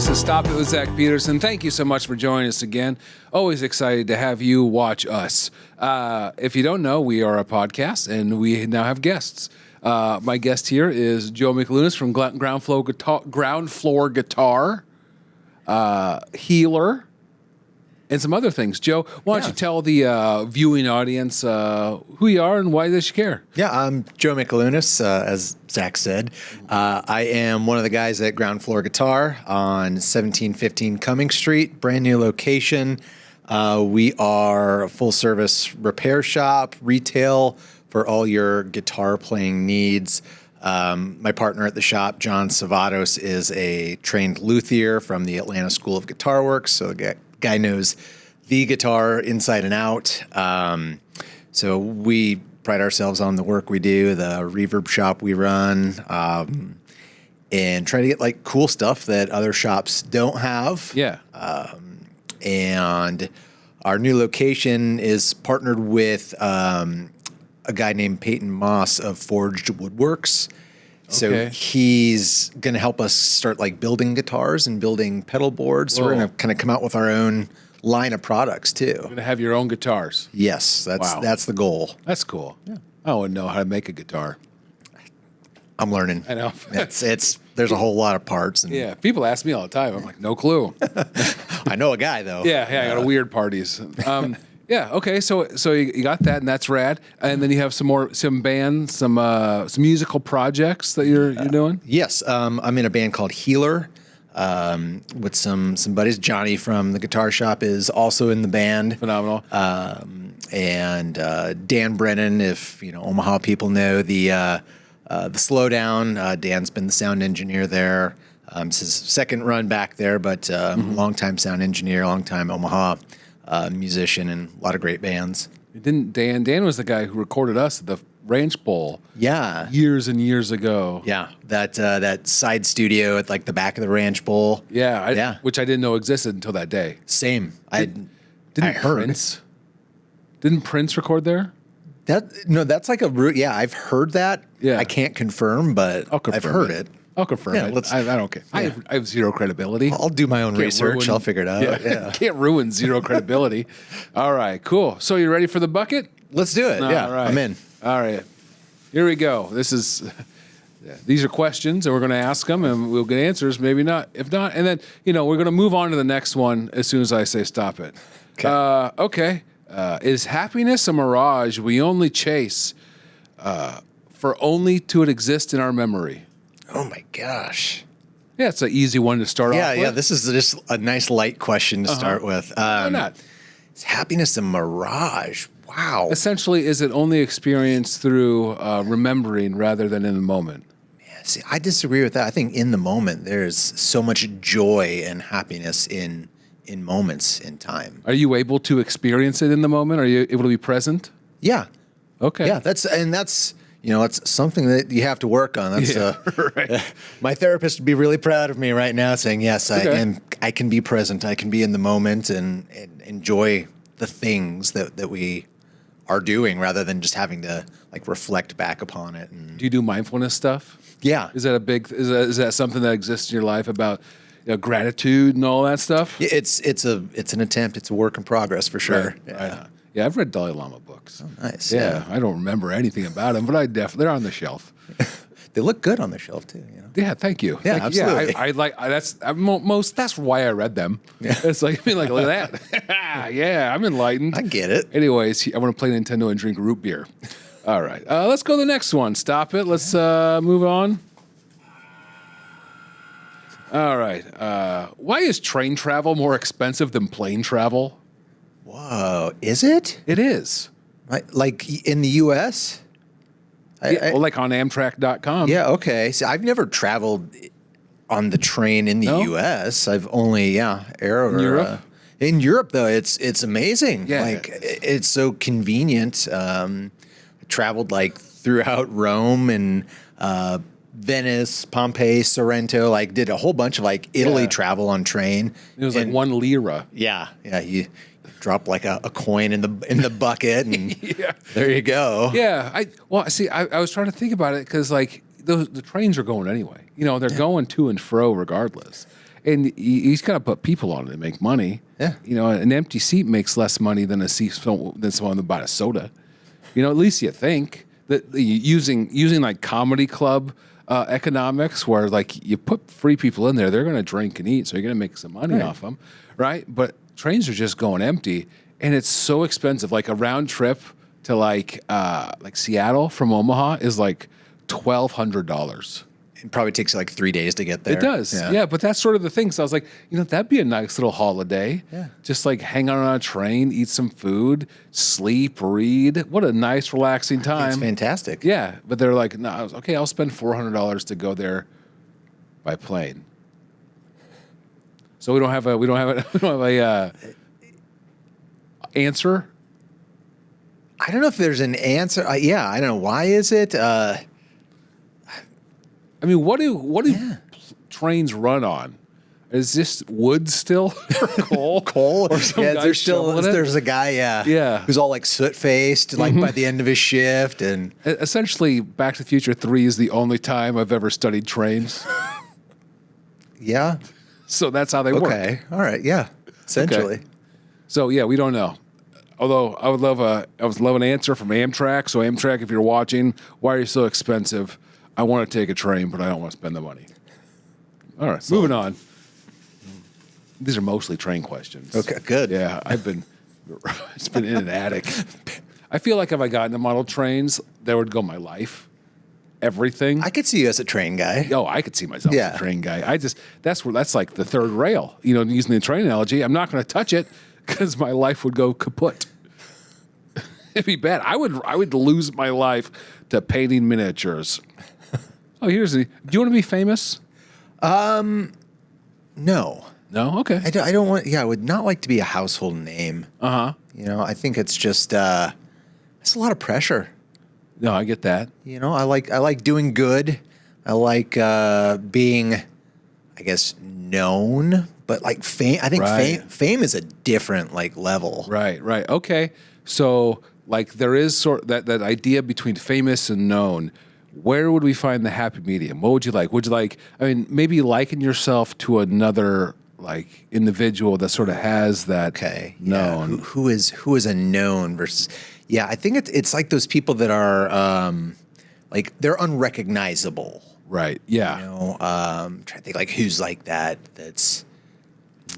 This is Stop It with Zach Peterson. Thank you so much for joining us again. Always excited to have you watch us. If you don't know, we are a podcast, and we now have guests. My guest here is Joe Mickelunas from Ground Floor Guitar, Healer, and some other things. Joe, why don't you tell the viewing audience who you are and why they should care? Yeah, I'm Joe Mickelunas, as Zach said. I am one of the guys at Ground Floor Guitar on 1715 Cumming Street, brand new location. We are a full-service repair shop, retail for all your guitar playing needs. My partner at the shop, John Savados, is a trained luthier from the Atlanta School of Guitar Works, so the guy knows the guitar inside and out. So we pride ourselves on the work we do, the reverb shop we run, and try to get like cool stuff that other shops don't have. Yeah. And our new location is partnered with a guy named Peyton Moss of Forged Woodworks. So he's going to help us start like building guitars and building pedal boards. So we're going to kind of come out with our own line of products too. You're going to have your own guitars. Yes, that's the goal. That's cool. Yeah. I wouldn't know how to make a guitar. I'm learning. I know. There's a whole lot of parts. And yeah, people ask me all the time. I'm like, no clue. I know a guy though. Yeah, I got a weird parties. Yeah. Okay. So you got that, and that's rad. And then you have some bands, some musical projects that you're doing. Yes. I'm in a band called Healer with some buddies. Johnny from the guitar shop is also in the band. Phenomenal. And Dan Brennan, if Omaha people know the Slowdown. Dan's been the sound engineer there. It's his second run back there, but longtime sound engineer, longtime Omaha musician, and a lot of great bands. Didn't Dan was the guy who recorded us at the Ranch Bowl. Yeah, years and years ago. Yeah, that side studio at like the back of the Ranch Bowl. Yeah, which I didn't know existed until that day. Same. I heard. Didn't Prince record there? That's like a root. Yeah, I've heard that. Yeah, I can't confirm, but I've heard it. I'll confirm it. I don't care. Yeah. I have zero credibility. I'll do my own research. I'll figure it out. Yeah. Can't ruin zero credibility. All right, cool. So you ready for the bucket? Let's do it. Yeah, all right. I'm in. All right. Here we go. These are questions, and we're going to ask them, and we'll get answers. Maybe not. If not, and then we're going to move on to the next one as soon as I say stop it. Okay. Is happiness a mirage we only chase for only to exist in our memory? Oh my gosh. Yeah, it's an easy one to start off with. Yeah, this is just a nice light question to start with. Why not? Is happiness a mirage? Wow. Essentially, is it only experienced through remembering rather than in the moment? Yeah, see, I disagree with that. I think in the moment, there's so much joy and happiness in moments in time. Are you able to experience it in the moment? Are you able to be present? Yeah. Okay. Yeah, that's it's something that you have to work on. That's right. My therapist would be really proud of me right now, saying, yes, I can be present. I can be in the moment and enjoy the things that we are doing rather than just having to like reflect back upon it. And do you do mindfulness stuff? Yeah. Is that something that exists in your life about gratitude and all that stuff? Yeah, it's an attempt. It's a work in progress for sure. Right. Yeah, I've read Dalai Lama books. Oh, nice. Yeah, I don't remember anything about them, but they're on the shelf. They look good on the shelf too. Yeah, thank you. Yeah, absolutely. Yeah, that's why I read them. Yeah. It's like look at that. Yeah, I'm enlightened. I get it. Anyways, I want to play Nintendo and drink root beer. All right, let's go to the next one. Stop it. Let's move on. All right. Why is train travel more expensive than plane travel? Whoa, is it? It is. Like in the U.S.? Like on Amtrak.com. Yeah, okay. See, I've never traveled on the train in the U.S. I've only, air or... Europe? In Europe, though, it's amazing. Yeah. It's so convenient. I traveled, throughout Rome and Venice, Pompeii, Sorrento, did a whole bunch of, Italy travel on train. It was 1 lira. Yeah, you drop a coin in the bucket, and there you go. Yeah, I was trying to think about it because the trains are going anyway. They're going to and fro regardless. and he's got to put people on it to make money. Yeah. You know, an empty seat makes less money than than someone that bought a soda. You know, at least you think that using like comedy club economics, where like you put free people in there, they're going to drink and eat, so you're going to make some money off them, right? But trains are just going empty, and it's so expensive. Like a round trip to like Seattle from Omaha is like $1,200. It probably takes like 3 days to get there. It does, yeah. But that's sort of the thing. So I was like, you know, that'd be a nice little holiday. Yeah. Just like hang out on a train, eat some food, sleep, read. What a nice, relaxing time. It's fantastic. Yeah, but they're like, no, okay, I'll spend $400 to go there by plane. So we don't have a answer. I don't know if there's an answer. Yeah, I don't know. Why is it? I mean, what do trains run on? Is this wood still or coal? Coal? Or some yeah, guy there's shoveling it? a guy, Yeah. who's all like soot faced, like by the end of his shift, and Essentially, Back to the Future 3 is the only time I've ever studied trains. yeah. So that's how they work. Okay, all right, yeah, essentially. Okay. So yeah, we don't know. Although I would love an answer from Amtrak. So Amtrak, if you're watching, why are you so expensive? I want to take a train, but I don't want to spend the money. All right, moving on. These are mostly train questions. Okay, good. Yeah, it's been in an attic. I feel like if I got into model trains, there would go my life, everything. I could see you as a train guy. Oh, I could see myself as a train guy. That's like the third rail. You know, using the train analogy, I'm not going to touch it because my life would go kaput. It'd be bad. I would lose my life to painting miniatures. Oh, do you want to be famous? No. No? Okay. I don't want. Yeah, I would not like to be a household name. Uh-huh. You know, I think it's just it's a lot of pressure. No, I get that. You know, I like doing good. I like being, I guess, known. But like fame, I think fame is a different like level. Right. Okay. So like there is sort that idea between famous and known. Where would we find the happy medium? What would you like? Would you like, I mean, maybe liken yourself to another like individual that sort of has that known. Yeah. Who is a known versus, yeah, I think it's like those people that are like they're unrecognizable. Right. Yeah. You know, trying to think like who's like that. That's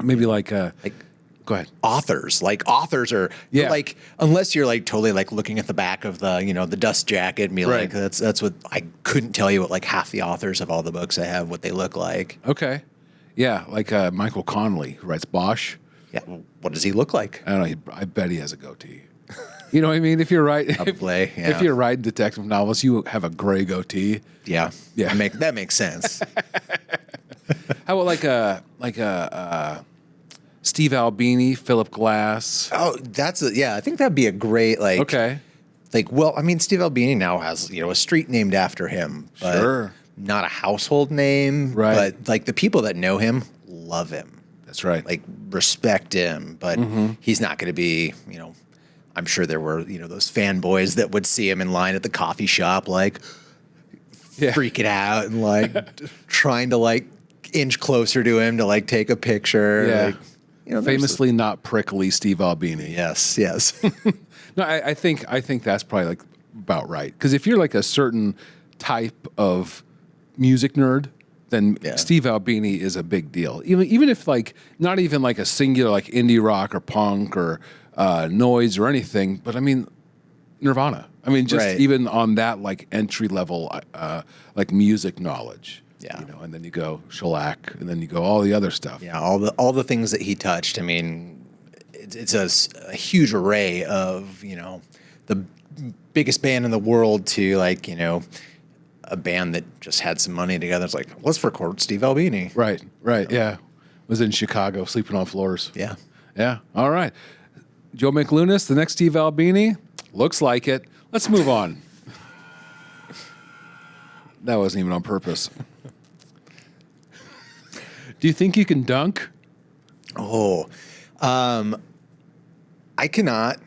maybe like go ahead. Authors are like, unless you're like totally like looking at the back of the, you know, the dust jacket and be like, that's what I couldn't tell you what like half the authors of all the books I have, what they look like. Okay. Yeah. Like Michael Connolly, who writes Bosch. Yeah. Well, what does he look like? I don't know. I bet he has a goatee. You know what I mean? If you're right, if you're writing detective novels, you have a gray goatee. Yeah. Yeah. That makes sense. How about like a Steve Albini, Philip Glass? Oh, I think that'd be a great like. Okay. Like, well, I mean, Steve Albini now has, you know, a street named after him. But sure. Not a household name. Right. But like the people that know him love him. That's right. Like respect him. But he's not going to be, you know, I'm sure there were, you know, those fanboys that would see him in line at the coffee shop, like freaking out and like trying to like inch closer to him to like take a picture. Yeah. Like, you know, famously not prickly Steve Albini. Yes. No, I think that's probably like about right. Because if you're like a certain type of music nerd, then Steve Albini is a big deal. Even if like not even like a singular like indie rock or punk or noise or anything, but I mean Nirvana. I mean just even on that like entry level like music knowledge. Yeah. You know, and then you go shellac, and then you go all the other stuff. Yeah, all the things that he touched. I mean, it's a huge array of, you know, the biggest band in the world to like, you know, a band that just had some money together. It's like, let's record Steve Albini. Right. Yeah, was in Chicago sleeping on floors. Yeah. All right, Joe Mickelunas, the next Steve Albini, looks like it. Let's move on. That wasn't even on purpose. Do you think you can dunk? Oh, I cannot.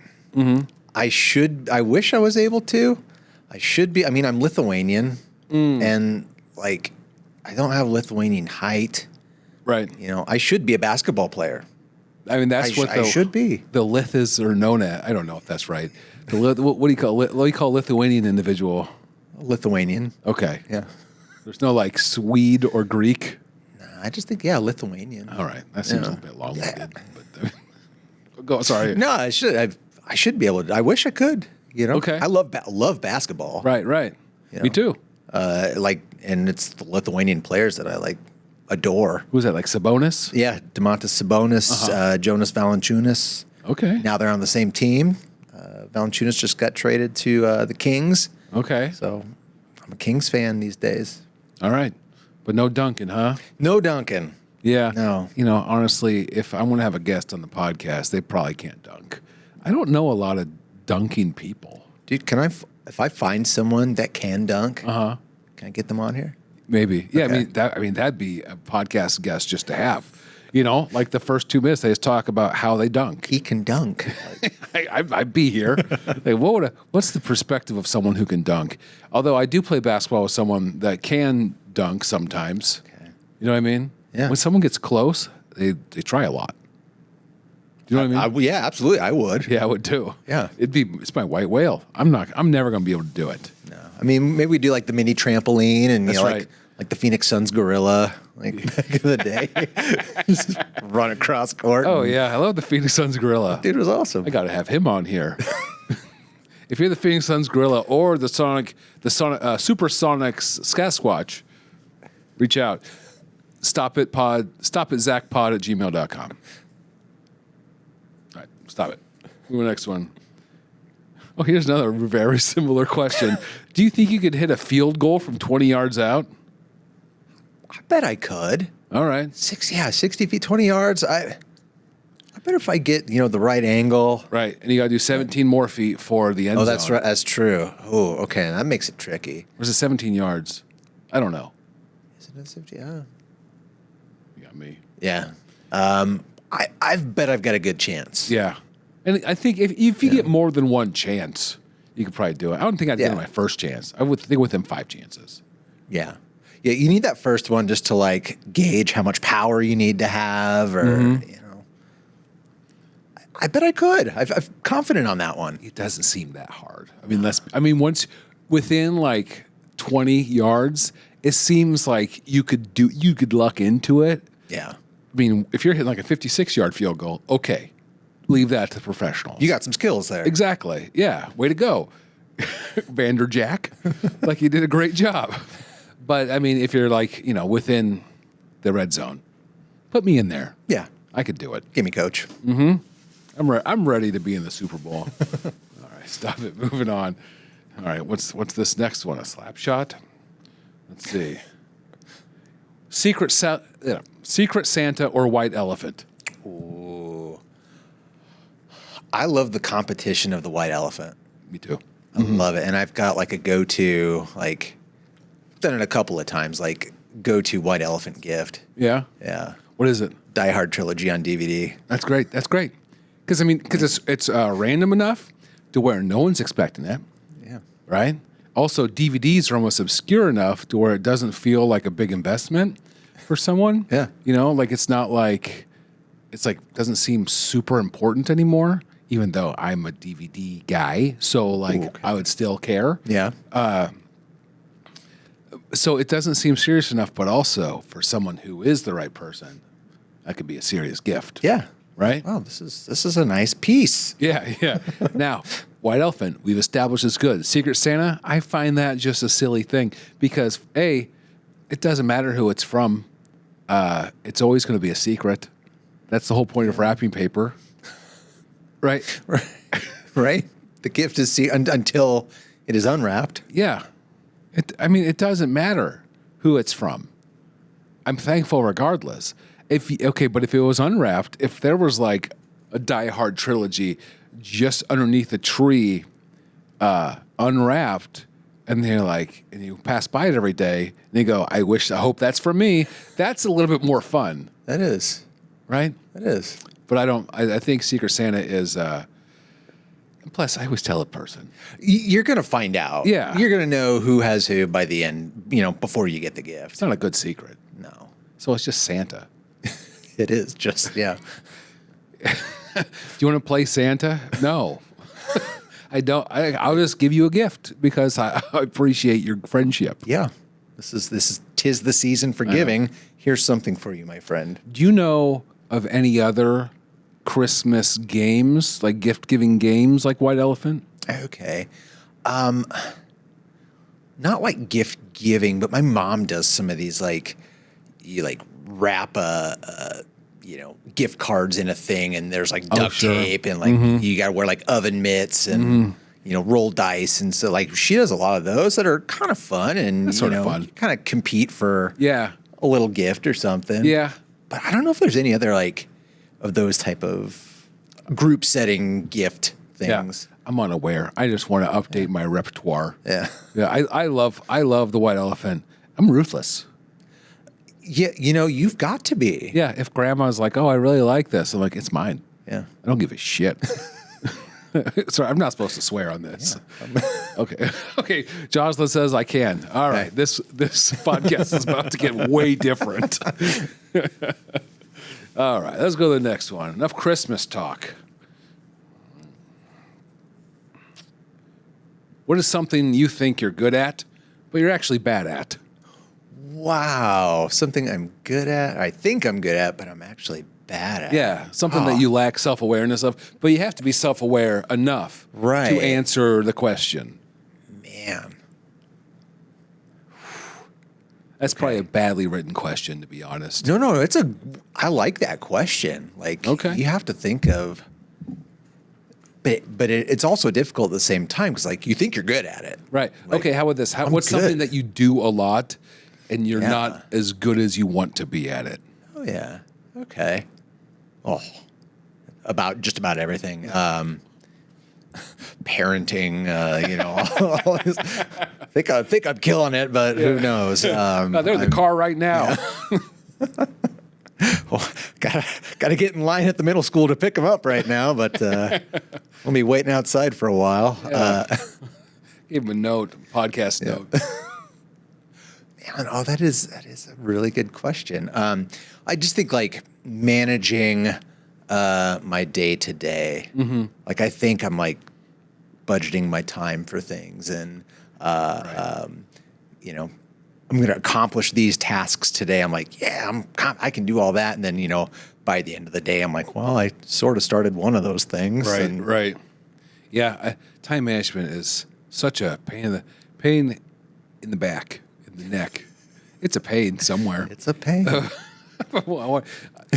I wish I was able to. I should be. I mean, I'm Lithuanian, and like, I don't have Lithuanian height. Right. You know, I should be a basketball player. I mean, that's what I should be. the Liths are known as. I don't know if that's right. What do you call Lithuanian individual? Lithuanian. Okay. Yeah. There's no like Swede or Greek. I just think, yeah, Lithuanian. All right. That seems a bit long-winded. But, go. Sorry. No, I should be able to. I wish I could. You know. Okay. I love basketball. Right. You Me know. too. And it's the Lithuanian players that I like adore. Who's that? Like Sabonis? Yeah, Domantas Sabonis, Jonas Valanciunas. Okay. Now they're on the same team. Valanciunas just got traded to the Kings, Okay. so I'm a Kings fan these days. All right. But no Duncan, huh? No Duncan. Yeah. No. You know, honestly, if I want to have a guest on the podcast, they probably can't dunk. I don't know a lot of dunking people. Dude, if I find someone that can dunk, can I get them on here? Maybe. Yeah, Okay. I mean that'd be a podcast guest just to have. You know, like the first 2 minutes they just talk about how they dunk. He can dunk. I'd be here. Like, what's the perspective of someone who can dunk? Although I do play basketball with someone that can dunk sometimes. Okay. You know what I mean? Yeah. When someone gets close, they try a lot. Do you know what I mean? Yeah, absolutely. I would. Yeah, I would too. Yeah. It's my white whale. I'm never gonna be able to do it. No. I mean, maybe we do like the mini trampoline and That's you know, right. like the Phoenix Suns gorilla, like back in the day. Just run across court. Oh and- yeah, I love the Phoenix Suns gorilla. Dude, it was awesome. I gotta have him on here. If you're the Phoenix Suns gorilla or the Supersonic Sasquatch, reach out. Stop it ZachPod at gmail.com. All right, stop it. Move to the next one. Oh, here's another very similar question. Do you think you could hit a field goal from 20 yards out? I bet I could. All right. 60 feet, 20 yards. I bet if I get, the right angle. Right. And you got to do 17 more feet for the end Oh, zone. that's right. That's true. Oh, okay. That makes it tricky. Or is it 17 yards? I don't know. Is it 50? Yeah. You got me. Yeah. I bet I've got a good chance. Yeah. And I think if you get more than one chance, you could probably do it. I don't think I'd get it my first chance. I would think within 5 chances. Yeah. Yeah, you need that first one just to like gauge how much power you need to have or, I bet I could. I'm confident on that one. It doesn't seem that hard. Once within like 20 yards, it seems like you could luck into it. Yeah. I mean, if you're hitting like a 56-yard field goal, okay. Leave that to professionals. You got some skills there. Exactly. Yeah. Way to go. Vanderjack. Like you did a great job. But I mean, if you're like, within the red zone, put me in there. Yeah. I could do it. Give me, coach. I'm ready to be in the Super Bowl. All right, stop it. Moving on. All right, what's this next one? A slap shot? Let's see. Secret Santa or white elephant? Ooh. I love the competition of the white elephant. Me too. I love it. And I've got like a go-to, like, done it a couple of times, like go-to white elephant gift. Yeah? Yeah. What is it? Die Hard trilogy on DVD. That's great. That's great. Because it's random enough to where no one's expecting it, Yeah. right? Also, DVDs are almost obscure enough to where it doesn't feel like a big investment for someone. Yeah. Like it's not like, doesn't seem super important anymore, even though I'm a DVD guy. So like, Ooh, okay. I would still care. Yeah. So it doesn't seem serious enough, but also for someone who is the right person, that could be a serious gift. Yeah. Right? Wow, this is a nice piece. Yeah. Now, white elephant, we've established is good. Secret Santa, I find that just a silly thing because it doesn't matter who it's from. It's always going to be a secret. That's the whole point of wrapping paper. Right? Right? The gift is until it is unwrapped. Yeah. It doesn't matter who it's from. I'm thankful regardless. But if it was unwrapped, if there was like a Die Hard trilogy just underneath a tree, unwrapped, and they're like, and you pass by it every day, and you go, I hope that's for me. That's a little bit more fun, That is. right? That is. But I think Secret Santa is, plus I always tell a person. You're going to find out. Yeah. You're going to know who has who by the end, before you get the gift. It's not a good secret. No. So it's just Santa. It is just, yeah. Do you want to play Santa? No. I don't. I'll just give you a gift because I appreciate your friendship. Yeah. Tis the season for giving. Here's something for you, my friend. Do you know of any other Christmas games, like gift-giving games like White Elephant? Okay. Not like gift giving, but my mom does some of these, like, you like wrap gift cards in a thing, and there's like duct tape, and like you got to wear like oven mitts and roll dice, and so like she does a lot of those that are kind of fun, and That's sort of fun. You kind of compete for Yeah. a little gift or something. Yeah. But I don't know if there's any other like of those type of group setting gift things. Yeah. I'm unaware. I just want to update my repertoire. Yeah. Yeah. I love the White Elephant. I'm ruthless. Yeah, you've got to be. Yeah. If Grandma's like, "Oh, I really like this," I'm like, "It's mine." Yeah. I don't give a shit. Sorry, I'm not supposed to swear on this. Yeah. Okay. Okay. Jocelyn says I can. All right. This podcast is about to get way different. All right. Let's go to the next one. Enough Christmas talk. What is something you think you're good at, but you're actually bad at? Wow. Something I'm good at. I think I'm good at, but I'm actually bad at. Yeah. Something that you lack self-awareness of, but you have to be self-aware enough to answer the question. Man. That's probably a badly written question, to be honest. No. I like that question. Like, you have to think of. But it's also difficult at the same time because, like, you think you're good at it. Right. Like, okay, how about this? What's something that you do a lot and you're not as good as you want to be at it? Oh, yeah. Okay. Oh, just about everything. Parenting, all this. I think I'm killing it, but who knows? They're in the car right now. Yeah. Well, gotta get in line at the middle school to pick them up right now, but we'll be waiting outside for a while. Give him a note, podcast note. Man, that is a really good question. I just think like managing my day to day. Like I think I'm like budgeting my time for things, and I'm going to accomplish these tasks today. I'm like, I can do all that. And then, by the end of the day, I'm like, well, I sort of started one of those things. Right. Yeah. Time management is such a pain in the back, in the neck. It's a pain somewhere. It's a pain.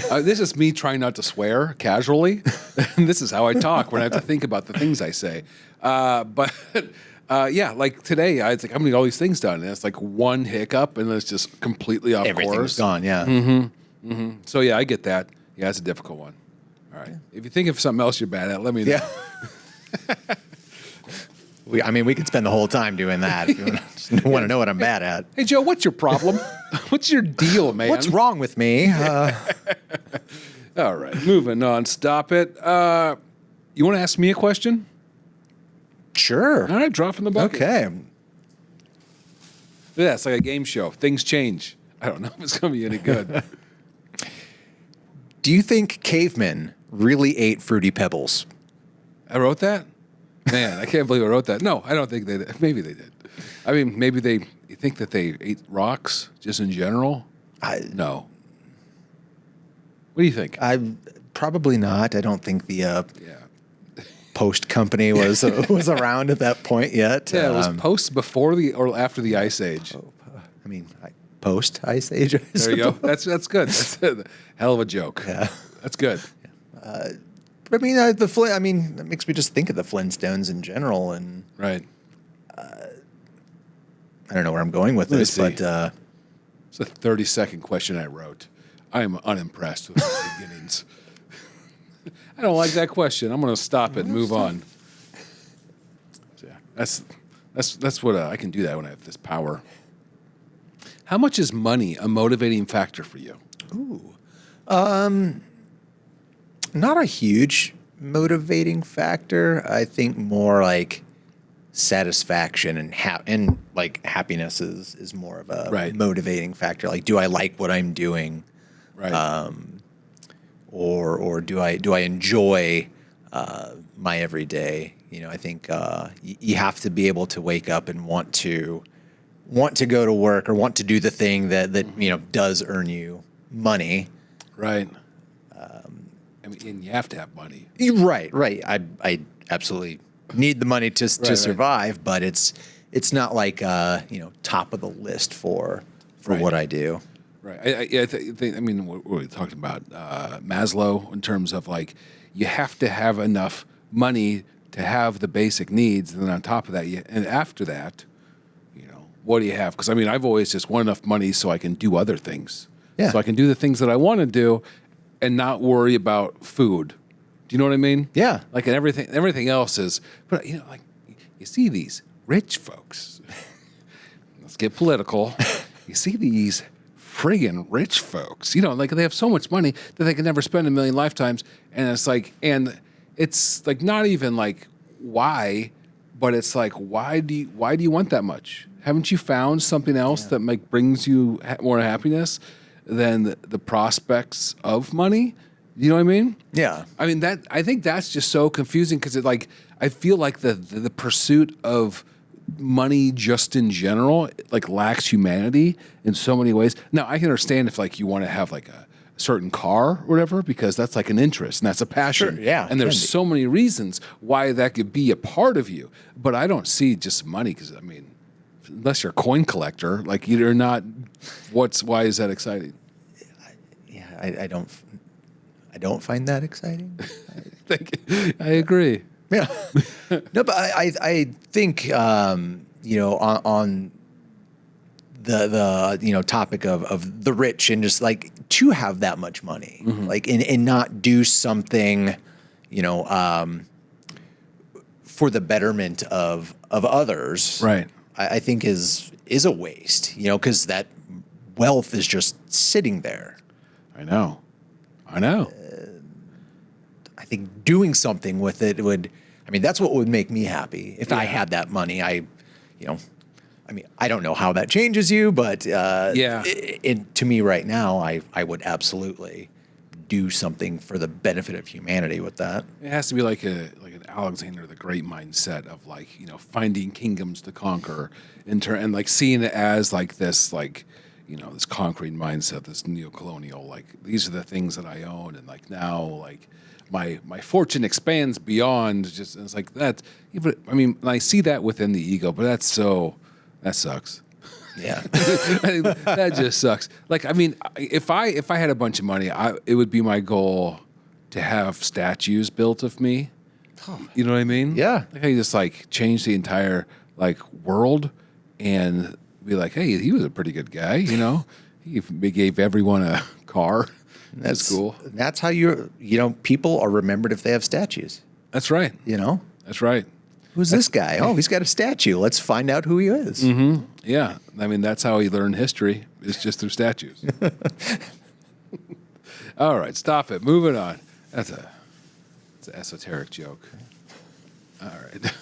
This is me trying not to swear casually. This is how I talk when I have to think about the things I say. Like today, I'm going to get all these things done, and it's like one hiccup, and it's just completely off Everything's course. Gone, yeah. So, I get that. Yeah, it's a difficult one. All right. If you think of something else you're bad at, let me know. Yeah. We could spend the whole time doing that if you want to know what I'm bad at. Hey, Joe, what's your problem? What's your deal, man? What's wrong with me? All right, moving on. Stop it. You want to ask me a question? Sure. All right, drop from the bucket. Okay. Yeah, it's like a game show. Things change. I don't know if it's going to be any good. Do you think cavemen really ate Fruity Pebbles? I wrote that? Man, I can't believe I wrote that. No, I don't think they did. Maybe they did. I mean, maybe you think that they ate rocks just in general? No. What do you think? Probably not. I don't think the Post company was around at that point yet. Yeah, it was post before or after the Ice Age. Post Ice Age. There you go. That's good. That's a hell of a joke. Yeah, that's good. But I mean, that makes me just think of the Flintstones in general, and right. I don't know where I'm going with this, but it's a 30-second question I wrote. I am unimpressed with the beginnings. I don't like that question. I'm going to stop it and move on. So, yeah, that's what I can do that when I have this power. How much is money a motivating factor for you? Ooh, not a huge motivating factor. I think more like satisfaction and like happiness is more of a motivating factor. Like, do I like what I'm doing? Right. or do I enjoy my everyday? I think you have to be able to wake up and want to go to work or want to do the thing that does earn you money. Right. I mean, and you have to have money. Right. I absolutely need the money to survive, but it's not like top of the list for what I do. Right. I mean, what were we talking about? Maslow, in terms of like, you have to have enough money to have the basic needs, and then on top of that, and after that, what do you have? Because I mean, I've always just want enough money so I can do other things. Yeah. So I can do the things that I want to do, and not worry about food. Do you know what I mean? Yeah. Like, and everything else is, but like, you see these rich folks. Let's get political. You see these friggin' rich folks, like they have so much money that they can never spend a million lifetimes. And it's like, not even like why, but it's like, why do you want that much? Haven't you found something else that brings you more happiness than the prospects of money? You know what I mean? Yeah. I mean, I think that's just so confusing, because I feel like the pursuit of money just in general lacks humanity in so many ways. Now, I can understand if you want to have a certain car or whatever, because that's an interest and that's a passion. Sure, yeah. And there's so many reasons why that could be a part of you. But I don't see just money, because I mean, unless you're a coin collector, you're not. Why is that exciting? Yeah, I don't find that exciting. I agree. Yeah. No, but I think on the topic of the rich, and just to have that much money, and not do something for the betterment of others, Right. I think is a waste, because that wealth is just sitting there. I know. I think doing something with it that's what would make me happy if I had that money. I don't know how that changes you, but to me right now, I would absolutely do something for the benefit of humanity with that. It has to be like an Alexander the Great mindset of finding kingdoms to conquer and seeing it as this this conquering mindset, this neo-colonial, these are the things that I own, and now my fortune expands beyond just, and it's that. Yeah, but I mean, I see that within the ego, but that sucks. Yeah. That just sucks. I mean, if I had a bunch of money, it would be my goal to have statues built of me. You know what I mean? Yeah. How you just change the entire world and be hey, he was a pretty good guy. He gave everyone a car. That's cool. That's how people are remembered if they have statues. That's right. That's right. Who's this guy? Oh, he's got a statue. Let's find out who he is. Mm-hmm. Yeah. I mean, that's how he learned history, is just through statues. All right, stop it. Moving on. It's an esoteric joke. All right.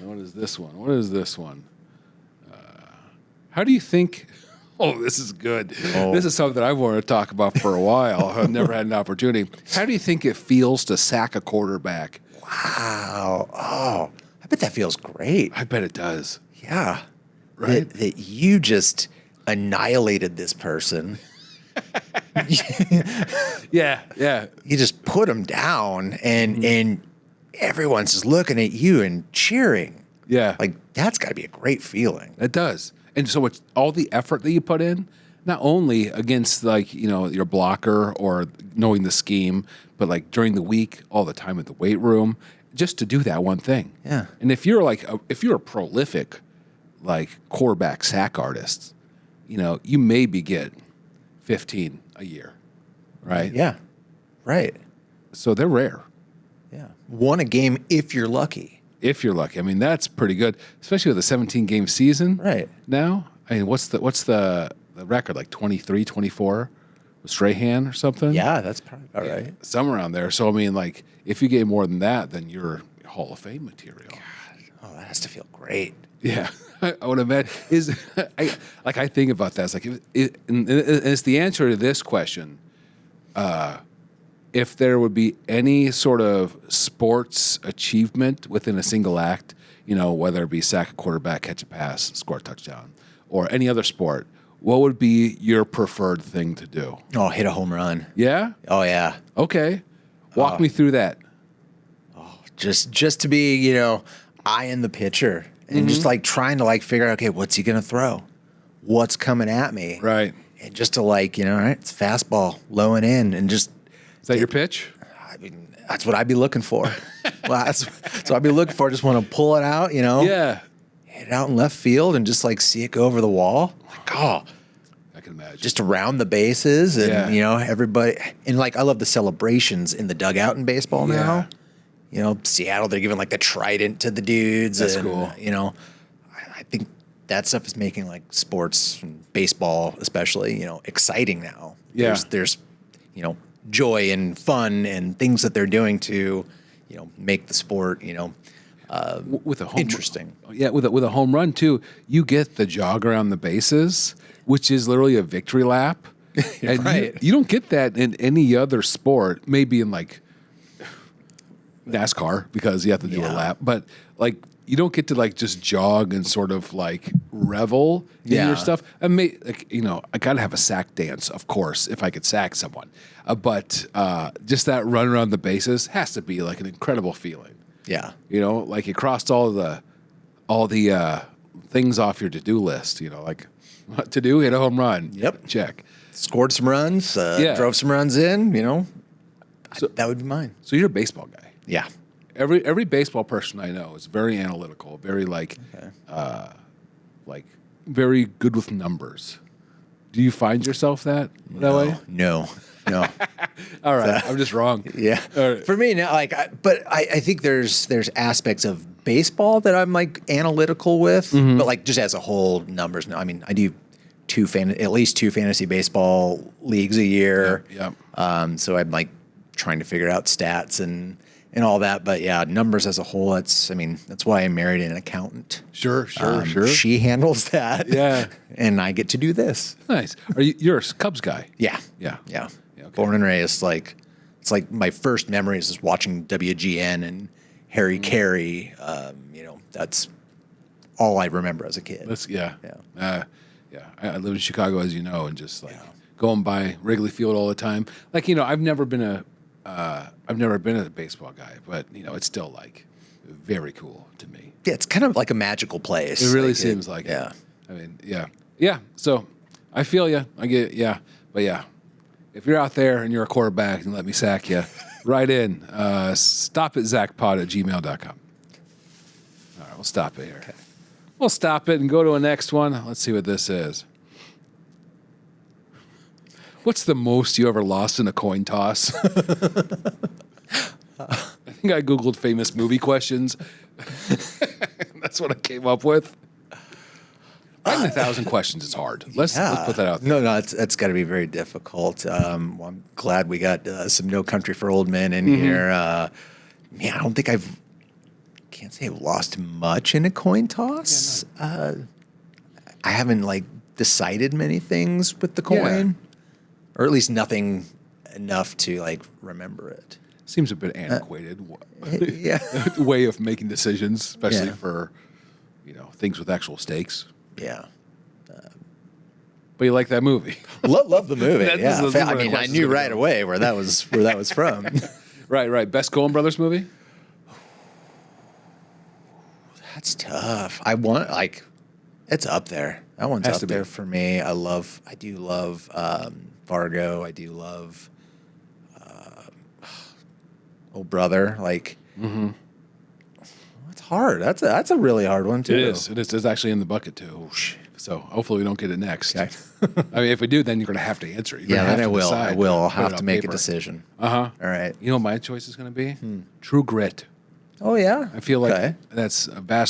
What is this one? How do you think... Oh, this is good. Oh. This is something I've wanted to talk about for a while. I've never had an opportunity. How do you think it feels to sack a quarterback? Wow. Oh, I bet that feels great. I bet it does. Yeah. Right? That you just annihilated this person. Yeah. You just put him down, and everyone's just looking at you and cheering. Yeah. That's got to be a great feeling. It does. And so it's all the effort that you put in, not only against your blocker or knowing the scheme, but during the week, all the time at the weight room, just to do that one thing. Yeah. And if you're a prolific quarterback sack artist, you maybe get 15 a year, right? Yeah. Right. So they're rare. Yeah. One a game if you're lucky. If you're lucky. I mean, that's pretty good, especially with a 17-game season. Right. Now, I mean, what's the record? 23, 24 with Strahan or something? Yeah, that's probably all right. Somewhere around there. So, I mean, if you get more than that, then you're Hall of Fame material. God. Oh, that has to feel great. Yeah. I would imagine. I think about that. It's and it's the answer to this question. if there would be any sort of sports achievement within a single act, whether it be sack a quarterback, catch a pass, score a touchdown, or any other sport, what would be your preferred thing to do? Oh, hit a home run. Yeah? Oh, yeah. Okay. Walk me through that. Just to be, eyeing the pitcher and just like trying to like figure out, okay, what's he going to throw? What's coming at me? Right. And just to all right, it's fastball, low and in, and just. Is that your pitch? I mean, that's what I'd be looking for. Well, that's what I'd be looking for. Just want to pull it out, Yeah. hit it out in left field and just like see it go over the wall. Like, I can imagine. just around the bases and, Yeah. everybody. And like, I love the celebrations in the dugout in baseball now. Seattle, they're giving like the trident to the dudes. That's and, cool. I think that stuff is making like sports and baseball, especially, exciting now. Yeah. There's joy and fun and things that they're doing to, make the sport, with a home interesting. Yeah, with a home run too, you get the jog around the bases, which is literally a victory lap. And Right. you don't get that in any other sport, maybe in like NASCAR because you have to do a Yeah. lap, but like you don't get to like just jog and sort of like revel in Yeah. your stuff. I may, I gotta have a sack dance, of course, if I could sack someone. But just that run around the bases has to be like an incredible feeling. Yeah. Like you crossed all the things off your to-do list. Like what to do, hit a home run. Yep. Check. Scored some runs, Yeah. drove some runs in, So- that would be mine. So you're a baseball guy. Yeah. Every baseball person I know is very analytical, very like very good with numbers. Do you find yourself that way? No. All right, I'm just wrong. Yeah. All right. For me now, but I think there's aspects of baseball that I'm like analytical with, Mm-hmm. but like just as a whole, numbers. No, I mean I do at least two fantasy baseball leagues a year. Yeah. So I'm like trying to figure out stats and all that. But yeah, numbers as a whole. That's why I married an accountant. Sure. She handles that. Yeah. And I get to do this. Nice. You're a Cubs guy? Yeah. Yeah. Yeah. Okay. Born and raised, it's like my first memories is watching WGN and Harry Carey. That's all I remember as a kid. Yeah. Yeah. I live in Chicago, as you know, and just like going by Wrigley Field all the time. Like I've never been a baseball guy, but it's still like very cool to me. Yeah, it's kind of like a magical place. It really seems like yeah. it. I mean, yeah. So I feel you. I get but yeah. If you're out there and you're a quarterback and let me sack you, write in. Stop at zachpod@gmail.com. All right, we'll stop it here. Okay. We'll stop it and go to a next one. Let's see what this is. What's the most you ever lost in a coin toss? I think I Googled famous movie questions. That's what I came up with. Writing 1,000 questions is hard. Let's put that out there. No, it's got to be very difficult. Well, I'm glad we got some No Country for Old Men in here. I don't think can't say I've lost much in a coin toss. I haven't decided many things with the coin, or at least nothing enough to remember it. Seems a bit antiquated. Yeah. Way of making decisions, especially for things with actual stakes. Yeah. But you like that movie? Love the movie. This is I mean, I knew right away where that was from. Right. Best Coen Brothers movie? That's tough. I want it's up there. That one's Has up to be. there for me. I do love Fargo. I do love Oh Brother. It's hard. That's a really hard one too. It is. It's actually in the bucket too. So hopefully we don't get it next. Okay. I mean, if we do, then you're going to have to answer it. Yeah, then I will. Decide. I will. I'll Put have it to on make paper. a decision. Uh-huh. All right. You know what my choice is going to be? True Grit. Oh yeah. I feel like Okay. that's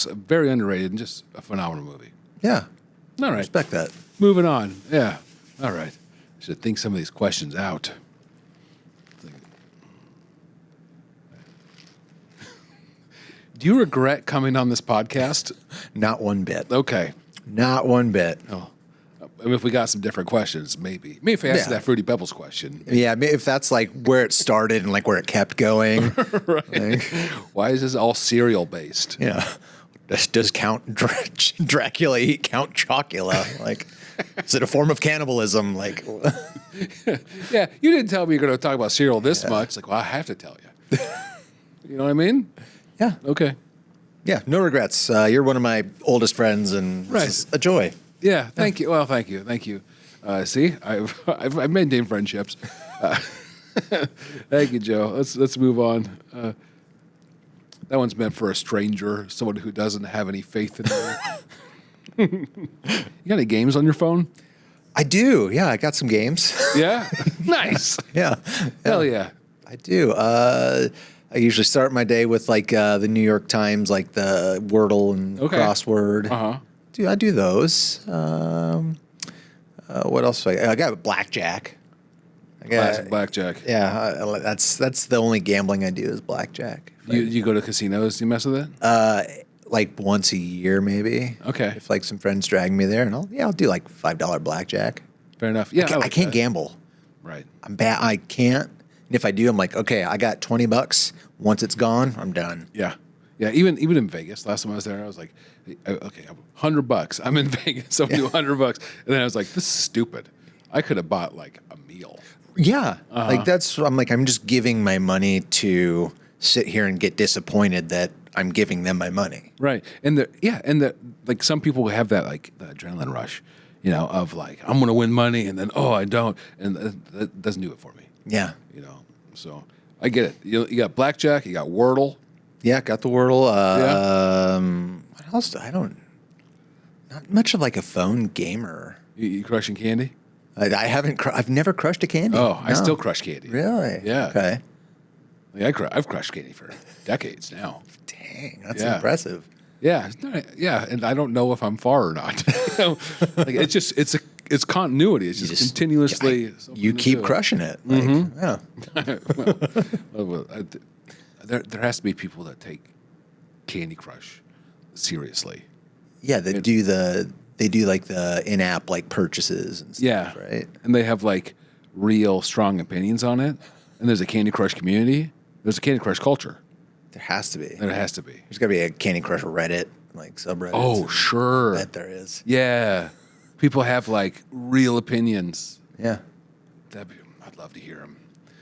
very underrated and just a phenomenal movie. Yeah. All right. Respect that. Moving on. Yeah. All right. I should think some of these questions out. Do you regret coming on this podcast? Not one bit. Okay. Not one bit. Oh. I mean, if we got some different questions, maybe if we asked Yeah. that Fruity Pebbles question, Yeah, if that's like where it started and like where it kept going. right? Why is this all cereal based? Yeah. Does Count Dracula eat Count Chocula? Like, is it a form of cannibalism? Like, Yeah, you didn't tell me you're going to talk about cereal this much. Like, well, I have to tell you. You know what I mean? yeah. Okay. Yeah, no regrets. You're one of my oldest friends, and Right. this is a joy. Yeah. Thank you. Well, thank you. See, I've maintained friendships. Thank you, Joe. Let's move on. That one's meant for a stranger, someone who doesn't have any faith in you. You got any games on your phone? I do. Yeah, I got some games. Yeah. Nice. yeah. Hell yeah. I do. I usually start my day with like the New York Times, like the Wordle and crossword. I do those. What else? I got blackjack. Classic blackjack. Yeah, that's the only gambling I do is blackjack. You go to casinos? Do you mess with it? Like once a year, maybe. Okay. If like some friends drag me there, and I'll do like $5 blackjack. Fair enough. Yeah, I can't gamble. Right. I'm bad. I can't. And if I do, I'm like, okay, I got $20. Once it's gone, I'm done. Yeah. Yeah. Even in Vegas, last time I was there, I was like, okay, $100. I'm in Vegas. I'm do $100, and then I was like, this is stupid. I could have bought like a meal. Yeah, like I'm just giving my money to sit here and get disappointed that I'm giving them my money. Right. And like some people have that like the adrenaline rush, of like I'm gonna win money, and then I don't, and that doesn't do it for me. Yeah. So I get it. You got blackjack, you got Wordle. Yeah, got the Wordle. Yeah. What else? Not much of like a phone gamer. You crushing candy? I haven't. I've never crushed a candy. Oh, I still crush candy. Really? Yeah. Okay. Like I've crushed candy for decades now. Dang, that's impressive. Yeah, and I don't know if I'm far or not. Like it's continuity. It's just continuously. You keep crushing it. Like, yeah. Well, there has to be people that take Candy Crush seriously. Yeah, they do like the in-app like purchases and stuff, right? And they have like real strong opinions on it. And there's a Candy Crush community. There's a Candy Crush culture. There has to be. There has to be. There's got to be a Candy Crush Reddit, like subreddit. Oh, sure. I bet there is. Yeah. People have like real opinions. Yeah. I'd love to hear them.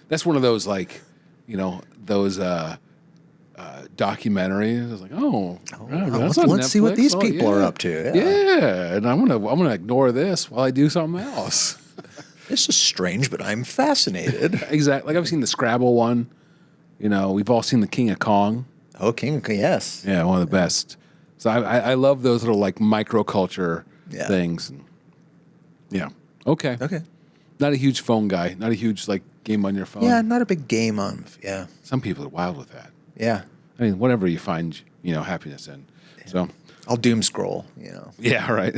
That's one of those like, those documentaries. I was like, let's see what these people are up to. Yeah, and I'm gonna ignore this while I do something else. This is strange, but I'm fascinated. Exactly. Like I've seen the Scrabble one. We've all seen the King of Kong. Oh, King of Kong, yes. Yeah, one of the best. So I love those little like microculture things. And, yeah. Okay. Okay. Not a huge phone guy. Not a huge like game on your phone. Yeah, not a big game on. Yeah. Some people are wild with that. Yeah. I mean, whatever you find, happiness in. Yeah. So I'll doom scroll, Yeah, right.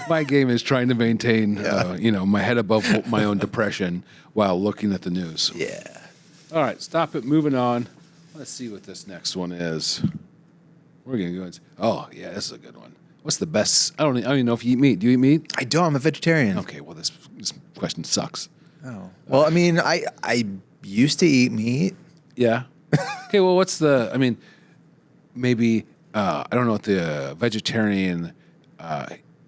My game is trying to maintain, my head above my own depression while looking at the news. Yeah. All right, stop it. Moving on. Let's see what this next one is. We're gonna go. Oh, yeah, this is a good one. What's the best? I don't even know if you eat meat. Do you eat meat? I don't. I'm a vegetarian. Okay. Well, this question sucks. Oh. Well, I mean, I used to eat meat. Yeah. Okay. Well, what's the? I mean, maybe I don't know what the vegetarian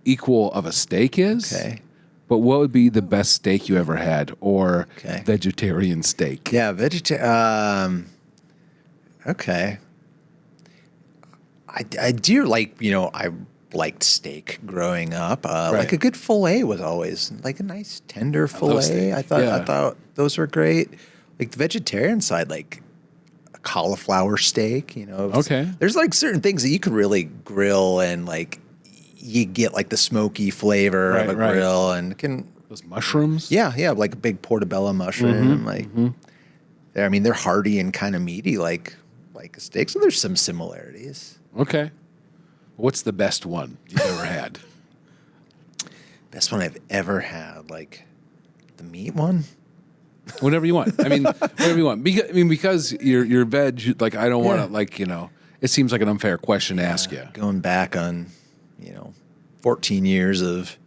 equal of a steak is. Okay. But what would be the best steak you ever had, or vegetarian steak? Yeah, okay. I do like, I liked steak growing up. Like a good fillet was always like a nice tender fillet. I thought those were great. Like the vegetarian side, like a cauliflower steak, Okay. There's like certain things that you can really grill and like you get like the smoky flavor of a grill and those mushrooms. Yeah, like a big portobello mushroom. They're hearty and kind of meaty, like a steak. So there's some similarities. Okay. What's the best one you've ever had? Best one I've ever had, like the meat one. Whatever you want. I mean, whatever you want. Because you're veg. Like I don't want to. Like it seems like an unfair question to ask you. Going back on, 14 years of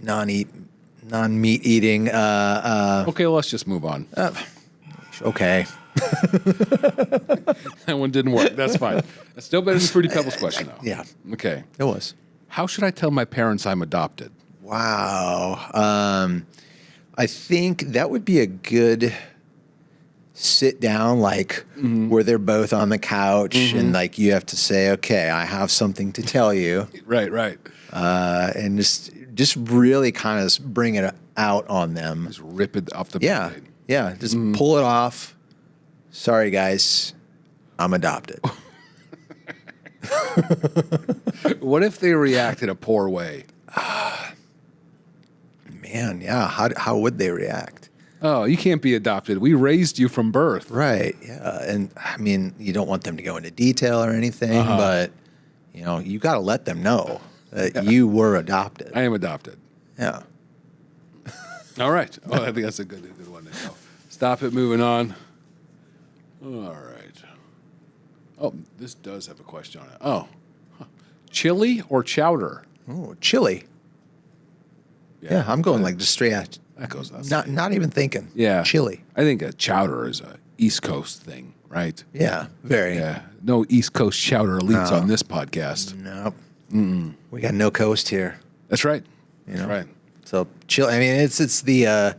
non-meat eating. Okay, well, let's just move on. Okay. That one didn't work. That's fine. That's still better than Fruity Pebbles question, though. Yeah, Okay. it was. How should I tell my parents I'm adopted? Wow. I think that would be a good sit down, like where they're both on the couch and like you have to say, okay, I have something to tell you. Right. And just really kind of bring it out on them. Just rip it off the Yeah. Band-Aid. Yeah. Just pull it off. Sorry, guys. I'm adopted. What if they react in a poor way? Man, yeah. How would they react? Oh, you can't be adopted. We raised you from birth. Right. Yeah. And I mean, you don't want them to go into detail or anything, but you got to let them know that you were adopted. I am adopted. Yeah. All right. Oh, I think that's a good one to know. Stop it. Moving on. All right. Oh, this does have a question on it. Oh. Chili or chowder? Oh, chili. Yeah, I'm going like just straight out. That goes without Not even thinking. Yeah. Chili. I think a chowder is a East Coast thing, right? Yeah. Very. Yeah. No East Coast chowder elites on this podcast. Nope. We got no coast here. That's right. You know? That's right. So chili. I mean, it's the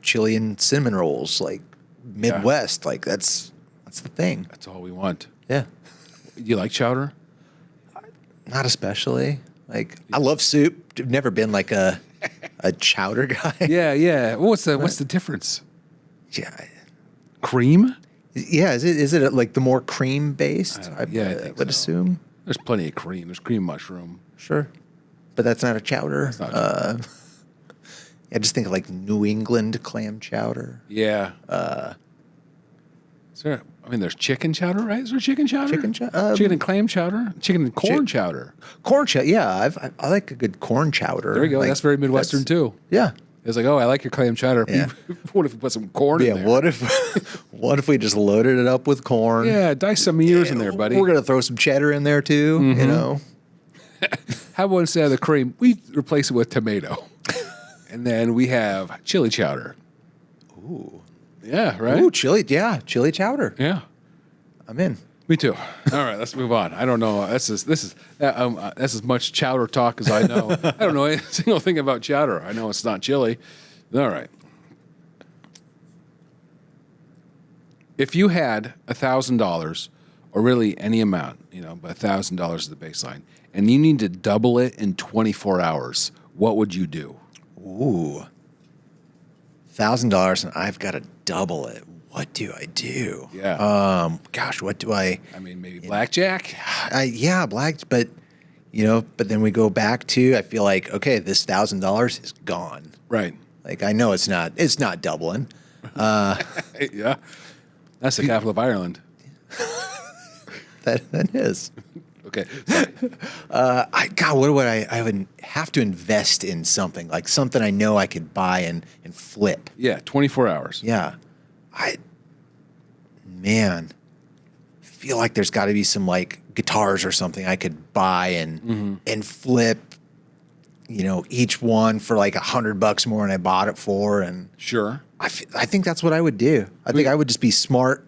chili and cinnamon rolls, like Midwest. Like that's the thing. That's all we want. Yeah. You like chowder? Not especially. Like I love soup. I've never been like a chowder guy. Yeah. What's the difference? Yeah. Cream? Yeah. Is it like the more cream based? I think would so. assume. There's plenty of cream. There's cream mushroom. Sure. But that's not a chowder. It's not chowder. I just think of like New England clam chowder. Yeah. There's chicken chowder, right? Is there chicken chowder? Chicken and clam chowder? Chicken and corn chowder. Corn chowder. Yeah, I like a good corn chowder. There you go. Like, that's very Midwestern, too. Yeah. It's like, oh, I like your clam chowder. Yeah. What if we put some corn in there? What if we just loaded it up with corn? Yeah, dice some ears in there, buddy. We're gonna throw some cheddar in there too. How about instead of the cream, we replace it with tomato, and then we have chili chowder. Ooh. Yeah, right. Ooh, chili. Yeah, chili chowder. Yeah, I'm in. me too. All right, let's move on. I don't know. That's as much chowder talk as I know. I don't know a single thing about chowder. I know it's not chili. All right. If you had $1,000, or really any amount, but $1,000 is the baseline, and you need to double it in 24 hours, what would you do? Ooh. $1,000 and I've got to double it. What do I do? Yeah. Gosh, what do I? I mean, maybe blackjack. But but then we go back to, I feel like, okay, this $1,000 is gone. Right. Like I know it's not doubling. Yeah. That's the capital of Ireland. That is. Okay. Sorry. What would I would have to invest in something, like something I know I could buy and flip. Yeah, 24 hours. Yeah. Feel like there's got to be some like guitars or something I could buy and flip, each one for like $100 more than I bought it for. And Sure. I think that's what I would do. I think I would just be smart,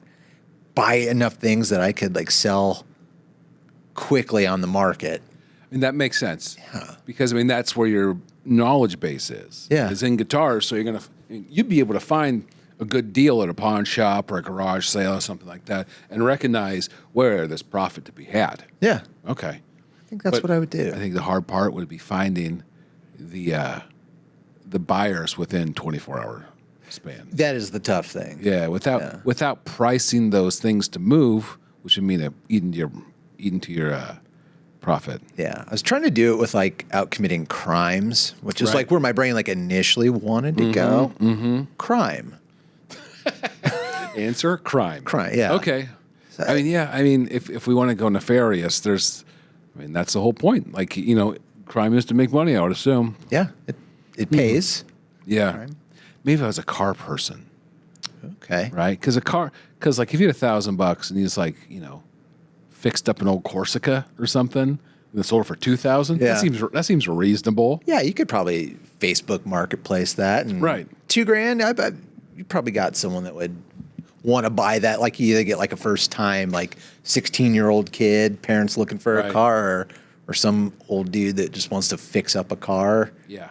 buy enough things that I could like sell quickly on the market. And that makes sense. Yeah. Because, that's where your knowledge base is. Yeah. It's in guitars, so you'd be able to find a good deal at a pawn shop or a garage sale or something like that and recognize where there's profit to be had. Yeah. Okay. I think that's what I would do. I think the hard part would be finding the buyers within 24-hour span. That is the tough thing. Yeah, without pricing those things to move, which would mean eating to your profit. Yeah. I was trying to do it with like out committing crimes, which is Right. like where my brain like initially wanted to go. Mm-hmm. Crime. Answer: crime. Crime, yeah. Okay. If we want to go nefarious, that's the whole point. Like, crime is to make money, I would assume. Yeah. It pays. Yeah. Crime. Maybe if I was a car person, Okay. right? Because if you had $1,000 and you just fixed up an old Corsica or something, They sold it for $2,000. Yeah. That seems reasonable. Yeah, you could probably Facebook Marketplace that. And Right. $2,000, I bet you probably got someone that would want to buy that. Like you either get like a first time, like 16-year-old kid, parents looking for Right. a car, or some old dude that just wants to fix up a car. Yeah,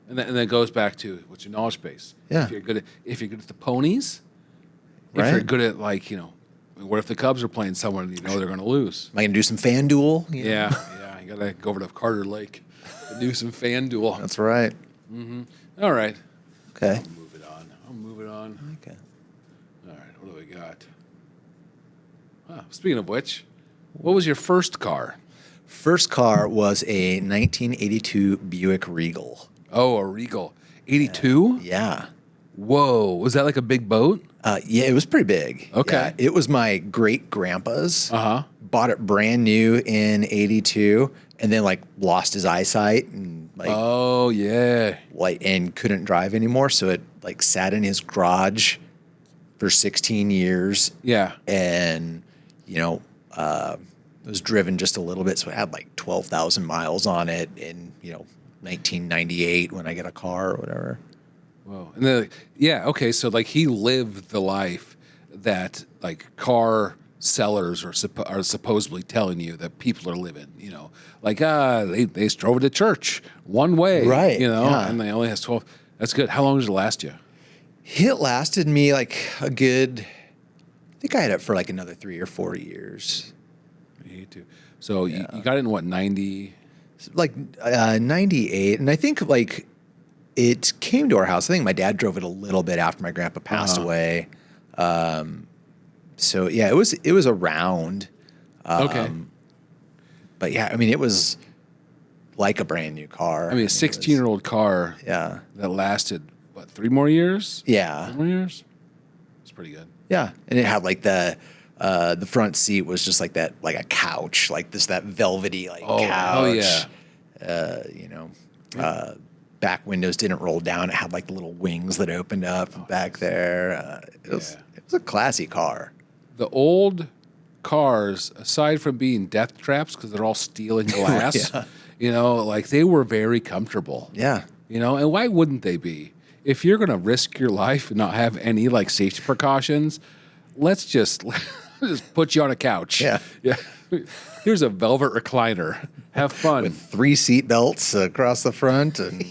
and then it goes back to what's your knowledge base. Yeah. If you're good at the ponies, if Right. you're good at what if the Cubs are playing someone and they're going to lose? Am I going to do some FanDuel? You know? Yeah, you got to go over to Carter Lake and do some FanDuel. That's right. All right, Okay. I'll move it on. Okay. All right, what do we got? Speaking of which, what was your first car? First car was a 1982 Buick Regal. Oh, a Regal. 82? Yeah. Whoa, was that like a big boat? Yeah, it was pretty big. Okay. Yeah, it was my great grandpa's. Uh-huh. Bought it brand new in 82 and then like lost his eyesight and Oh, yeah. and couldn't drive anymore. So it like sat in his garage for 16 years. Yeah. And, it was driven just a little bit. So it had like 12,000 miles on it in, 1998 when I get a car or whatever. Whoa. And then, yeah, okay, so like he lived the life that like car sellers are supposedly telling you that people are living, Like, they drove to church one way. Right, And they only has 12. That's good. How long does it last you? It lasted me like a good, I think I had it for like another 3 or 4 years. Me too. So you got it in what, 90? Like 98. And I think like it came to our house. I think my dad drove it a little bit after my grandpa passed away. So yeah, it was around. Okay. But yeah, I mean, it was like a brand new car. I mean, a 16-year-old car Yeah. that lasted, what, 3 more years? Yeah. 3 more years? It's pretty good. Yeah. And it had like the front seat was just like that, like a couch, like that velvety couch. Oh, yeah. Back windows didn't roll down. It had like the little wings that opened up back there. It was a classy car. The old cars, aside from being death traps because they're all steel and glass, like they were very comfortable. Yeah. And why wouldn't they be? If you're going to risk your life and not have any like safety precautions, let's just put you on a couch. Yeah. Yeah. Here's a velvet recliner. Have fun. With 3 seat belts across the front. And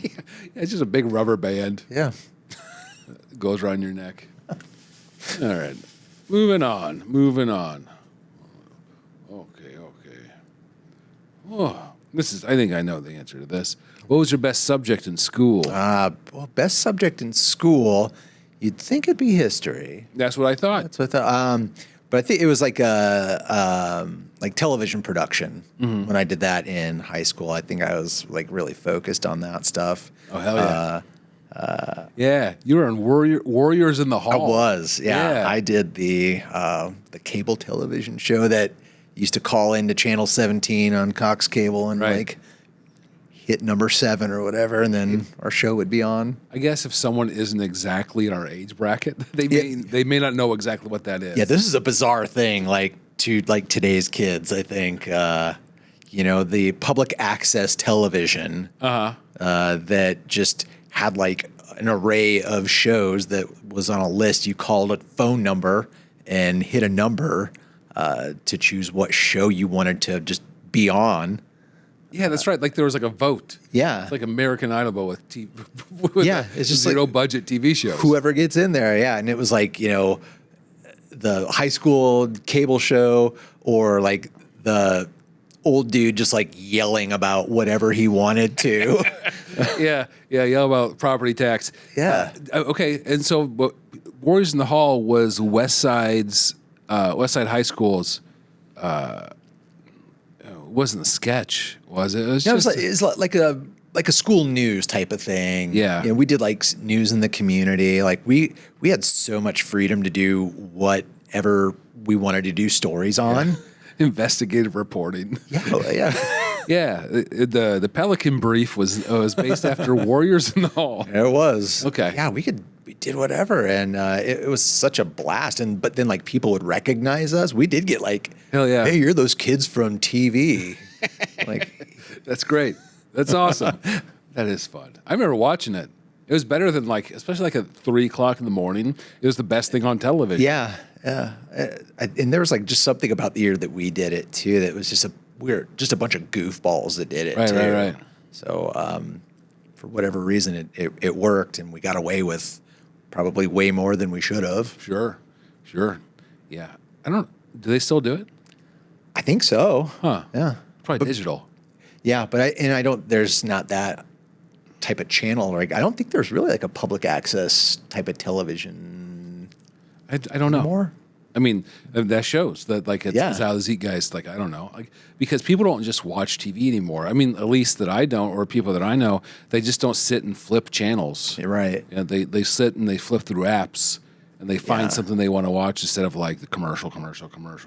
It's just a big rubber band. yeah. It goes around your neck. All right. Moving on. Okay. Oh, I think I know the answer to this. What was your best subject in school? Well, best subject in school, you'd think it'd be history. That's what I thought. That's what I thought. But I think it was like like television production when I did that in high school. I think I was like really focused on that stuff. Oh, hell yeah. Yeah, you were on Warriors in the Hall. I was, Yeah. I did the cable television show that used to call into Channel 17 on Cox Cable and Right. like hit number 7 or whatever, and then our show would be on. I guess if someone isn't exactly in our age bracket, they may not know exactly what that is. Yeah, this is a bizarre thing, like to like today's kids. I think the public access television that just had like an array of shows that was on a list. You called a phone number and hit a number to choose what show you wanted to just be on. Yeah, that's right. Like there was like a vote. Yeah. It's like American Idol, but with It's just zero like budget TV shows. whoever gets in there. Yeah. And it was like, the high school cable show or like the old dude just like yelling about whatever he wanted to. yeah, yell about property tax. Yeah. Okay, and so Warriors in the Hall was West Side High School's. It wasn't a sketch, was it? It was Yeah, just it's like a school news type of thing. Yeah. We did like news in the community. Like we had so much freedom to do whatever we wanted to do stories on. investigative reporting. Yeah. Yeah, the Pelican Brief was based after Warriors in the Hall. It was. Okay. Yeah, we did whatever, and it was such a blast. But then like people would recognize us. We did get like, Hell yeah. hey, you're those kids from TV. Like, That's great. That's awesome. That is fun. I remember watching it. It was better than especially at 3 o'clock in the morning. It was the best thing on television. yeah. And there was just something about the year that we did it too. That was just just a bunch of goofballs that did it too. Right. So for whatever reason, it worked, and we got away with probably way more than we should have. Sure. Yeah. Do they still do it? I think so. Huh. Yeah. Probably digital. Yeah, but I don't. There's not that type of channel. I don't think there's really a public access type of television. I don't know. Anymore. I mean, that shows that it's how the Zeke guys, I don't know, because people don't just watch TV anymore. I mean, at least that I don't, or people that I know, they just don't sit and flip channels. You're right. And they sit and they flip through apps and they find something they want to watch instead of the commercial.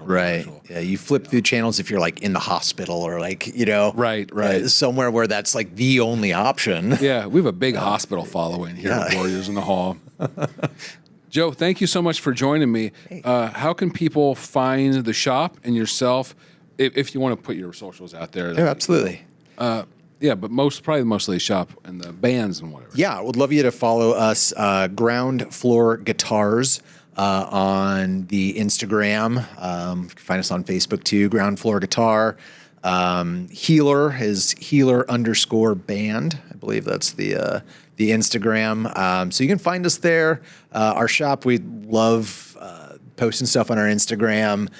Right. Yeah, you flip through channels if you're in the hospital or Right. somewhere where that's the only option. Yeah, we have a big hospital following here at Warriors in the Hall. Joe, thank you so much for joining me. How can people find the shop and yourself if you want to put your socials out there? Yeah, absolutely. Yeah, but probably mostly the shop and the bands and whatever. Yeah, I would love you to follow us, Ground Floor Guitars, on the Instagram. You can find us on Facebook too, Ground Floor Guitar. Healer is Healer_band. I believe that's the Instagram. So you can find us there. Our shop, we love posting stuff on our Instagram.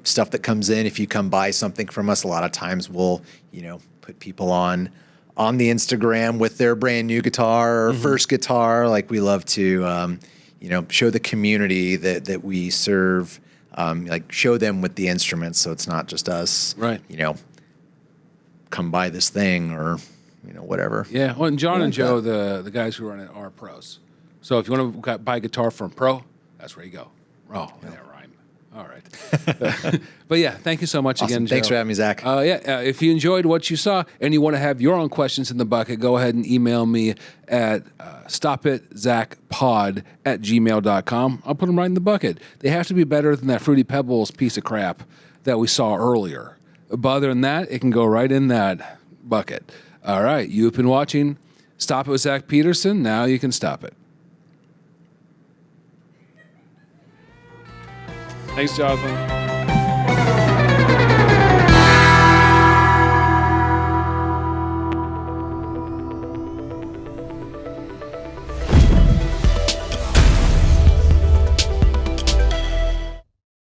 Stuff that comes in. If you come buy something from us, a lot of times we'll, put people on the Instagram with their brand new guitar or first guitar. We love to, show the community that we serve, show them with the instruments. So it's not just us, right? Come buy this thing or, whatever. Yeah. Well, and John and Joe, the guys who run it, are pros. So if you want to buy a guitar from a pro, that's where you go. Oh, yeah, rhyme. All right. But yeah, thank you so much again, Joe. Thanks for having me, Zach. If you enjoyed what you saw and you want to have your own questions in the bucket, go ahead and email me at stopitZachPod@gmail.com. I'll put them right in the bucket. They have to be better than that Fruity Pebbles piece of crap that we saw earlier. But other than that, it can go right in that bucket. All right. You've been watching Stop It with Zach Peterson. Now you can stop it. Thanks, Jonathan.